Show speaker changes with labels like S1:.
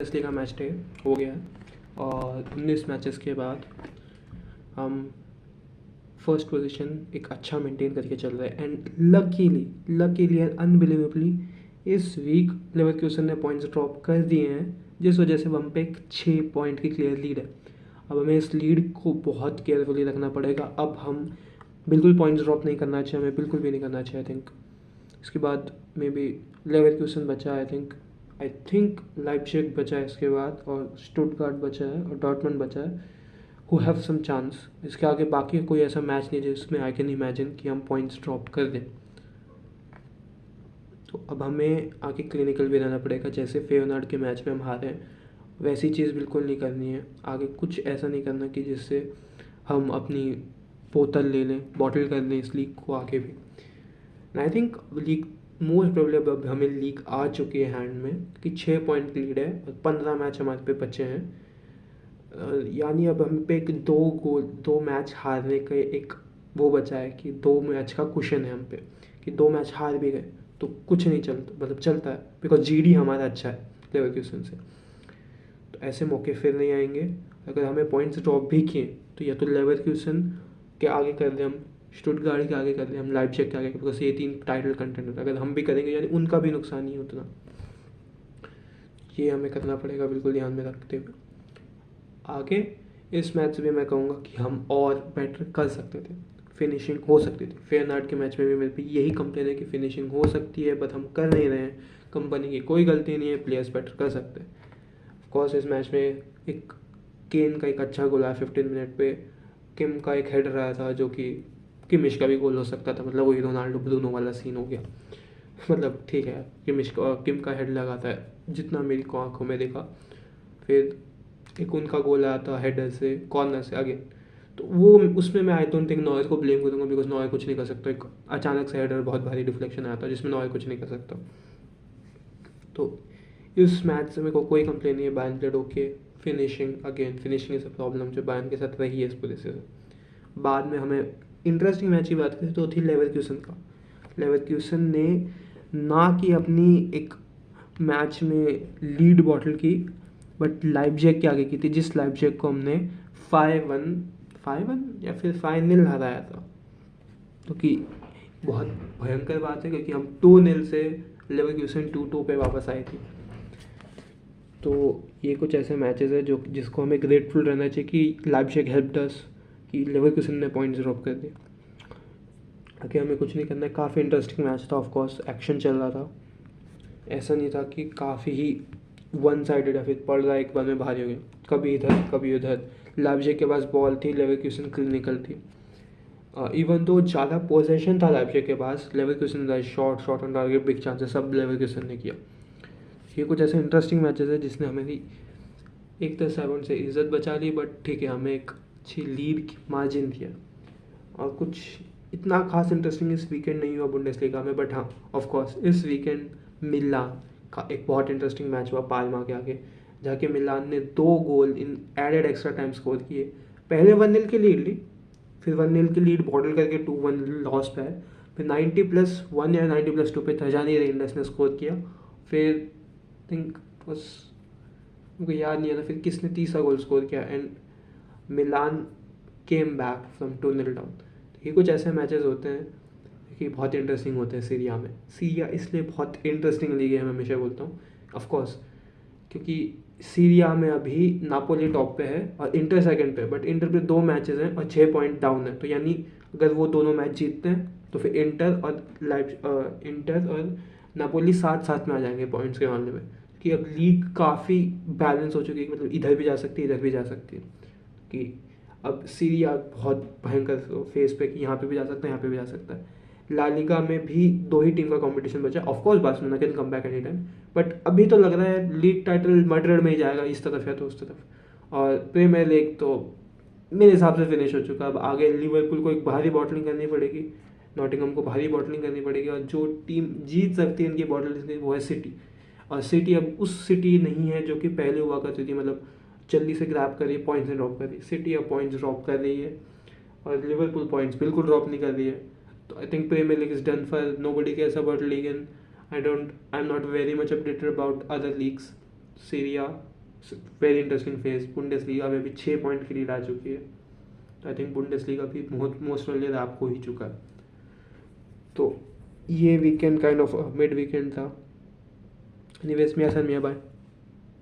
S1: Bundesliga का match day हो गया है और 19 मैचेस के बाद हम फर्स्ट पोजीशन एक अच्छा मेंटेन करके चल रहे हैं। एंड लकीली एंड अनबिलीवेबली इस वीक लेवरक्यूसन ने पॉइंट्स ड्रॉप कर दिए हैं, जिस वजह से हम पे एक 6 पॉइंट की क्लियर लीड है। अब हमें इस लीड को बहुत केयरफुली रखना पड़ेगा। अब हम बिल्कुल पॉइंट्स ड्रॉप नहीं करना चाहिए, हमें बिल्कुल भी नहीं करना चाहिए। आई थिंक इसके बाद मे बी लेवरक्यूसन बचा है, आई थिंक लाइप्जिग बचा है इसके बाद, और स्टुटगार्ट बचा है और डॉर्टमुंड बचा है, हु हैव सम चांस। इसके आगे बाकी कोई ऐसा मैच नहीं जिसमें आई कैन इमेजिन कि हम पॉइंट्स ड्रॉप कर दें। तो अब हमें आगे क्लिनिकल भी रहना पड़ेगा। जैसे फेयरनार्ड के मैच में हम हारे हैं, वैसी चीज़ बिल्कुल नहीं करनी है। आगे कुछ ऐसा नहीं करना कि जिससे हम अपनी बोतल ले लें, बॉटल कर लें इस लीग को आगे भी। I think league most probably अब हमें लीग आ चुकी है हैंड में कि 6 पॉइंट की लीड है और 15 मैच हमारे पे बचे हैं। यानी अब हम पे एक 2 मैच हारने का एक वो बचा है कि 2 मैच का कुशन है हम पे कि 2 मैच हार भी गए तो कुछ नहीं चलता, मतलब चलता है, बिकॉज जीडी हमारा अच्छा है लेवरक्यूसन से। तो ऐसे मौके फिर नहीं आएंगे। अगर हमें पॉइंट्स ड्रॉप भी किए तो या तो लेवरक्यूसन के आगे कर दें हम, स्टुटगार्ट के आगे कर दें हम, लाइप्जिग के आगे, बिकॉज ये 3 टाइटल कंटेंडर अगर हम भी करेंगे यानी उनका भी नुकसान नहीं उतना। ये हमें करना पड़ेगा बिल्कुल ध्यान में रखते हुए। आगे इस मैच से भी मैं कहूँगा कि हम और बेटर कर सकते थे, फिनिशिंग हो सकती थी। फेयरनार्ड के मैच में भी मेरे पे यही कंप्लेन है कि फिनिशिंग हो सकती है बट हम कर नहीं रहे हैं। कंपनी की कोई गलती नहीं है, प्लेयर्स बेटर कर सकते हैं। ऑफकोर्स इस मैच में एक केन का एक अच्छा गोल आया 15 मिनट पे, किम का एक हेडर आया था जो कि किमिश का भी गोल हो सकता था, मतलब वही रोनाल्डो ब्रूनो वाला सीन हो गया। मतलब ठीक है, किम का हेड लगाता है जितना मेरी को आंखों में देखा। फिर एक उनका गोल आया था हेडर से, कॉर्नर से अगेन, तो वो उसमें मैं आई डोंट थिंक नॉयर को ब्लेम करूँगा, बिकॉज नॉयर कुछ नहीं कर सकता। एक अचानक से हेडर बहुत भारी डिफ्लेक्शन आया था जिसमें नॉयर कुछ नहीं कर सकता। तो इस मैच से मेरे को कोई कंप्लेन नहीं है। Bayern played okay, finishing is a problem जो बायर्न के साथ रही है इस पूरे से। बाद में हमें इंटरेस्टिंग मैच की बात करें तो थी लेवरक्यूसन का। लेवरक्यूसन ने ना कि अपनी एक मैच में लीड बॉटल की, बट लाइप्जिग के आगे की थी, जिस लाइप्जिग को हमने 5-1 या फिर 5-0 हराया था। तो कि बहुत भयंकर बात है क्योंकि हम 2-0 से लेवरक्यूसन 2-2 पे वापस आई थी। तो ये कुछ ऐसे मैचेस है जो जिसको हमें ग्रेटफुल रहना चाहिए कि लाइप्जिग हेल्प्ड अस, कि लेवरक्यूसन ने पॉइंट्स ड्रॉप कर दिए। आगे हमें कुछ नहीं करना है। काफ़ी इंटरेस्टिंग मैच था, ऑफकोर्स एक्शन चल रहा था, ऐसा नहीं था कि काफ़ी ही वन साइडेड है फिर पड़ रहा है एक बार में भारी हो गया, कभी इधर कभी उधर। लाइप्जिग के पास बॉल थी, लेवरक्यूसन क्लिनिकल थी। इवन तो ज़्यादा पोजेशन था लाइप्जिग के पास, Leverkusen shot on target, big chances सब लेवरक्यूसन ने किया। ये कुछ ऐसे इंटरेस्टिंग मैचेस है जिसने हमें एक तरह से से इज्जत बचा ली, बट ठीक है हमें एक अच्छी लीड की मार्जिन दिया। और कुछ इतना खास इंटरेस्टिंग इस वीकेंड नहीं हुआ बुंडेसलीगा में, बट हाँ ऑफकोर्स इस वीकेंड मिलान का एक बहुत इंटरेस्टिंग मैच हुआ पाल्मा के आगे, जहाँ के मिलान ने 2 गोल इन एडेड एक्स्ट्रा टाइम स्कोर किए। पहले 1-0 की लीड ली, फिर 1-0 की लीड बॉटल करके 2-1 लॉस पे है, फिर 90+1 या 90+2 पे तजानी रेंडर्स ने स्कोर किया। फिर थिंक बस मुझे याद नहीं आता फिर किसने तीसरा गोल स्कोर किया, and Milan came back from 2-0 down. ये कुछ ऐसे मैचेस होते हैं कि बहुत इंटरेस्टिंग होते हैं सीरिया में। सीरिया इसलिए बहुत इंटरेस्टिंग लीग है, मैं हमेशा बोलता हूँ ऑफकोर्स, क्योंकि सीरिया में अभी नापोली टॉप पे है और इंटर सेकंड पे, बट इंटर पे 2 मैचेस हैं और 6 पॉइंट डाउन है। तो यानी अगर वो दोनों मैच जीतते हैं तो फिर इंटर और नापोली साथ साथ में आ जाएंगे पॉइंट्स के मामले में, कि अब लीग काफ़ी बैलेंस हो चुकी है, मतलब इधर भी जा सकती है इधर भी जा सकती है। कि अब सीरिया बहुत भयंकर फेस पे कि यहाँ पे भी जा सकता है यहाँ पे भी जा सकता है। ला लीगा में भी 2 ही टीम का कंपटीशन बचा है, of course Barcelona can come back any time, but अभी तो लग रहा है लीग टाइटल मैड्रिड में ही जाएगा, इस तरफ या तो उस तरफ। और प्रीमियर लीग तो मेरे हिसाब से फिनिश हो चुका है। अब आगे लिवरपूल को एक भारी बॉटलिंग करनी पड़ेगी, नॉटिंघम को भारी बॉटलिंग करनी पड़ेगी, और जो टीम जीत सकती है इनकी बॉटलिंग वो है सिटी। और सिटी अब उस सिटी नहीं है जो कि पहले हुआ करती थी, मतलब जल्दी से ग्रैब कर रही है, पॉइंट्स ड्रॉप कर रही है। सिटी अब पॉइंट्स ड्रॉप कर रही है और लिवरपूल पॉइंट्स बिल्कुल ड्रॉप नहीं कर रही है। तो I think premier league is done for, nobody cares about league, and I am not very much updated about other leagues, Serie A very interesting phase. Bundesliga में भी 6 पॉइंट की लीड आ चुकी है। आई थिंक बुंडेसलीगा भी most वाले आपको ही चुका है। तो ये weekend kind of mid weekend था। एनीवेज, मी हसन मियां, बाय।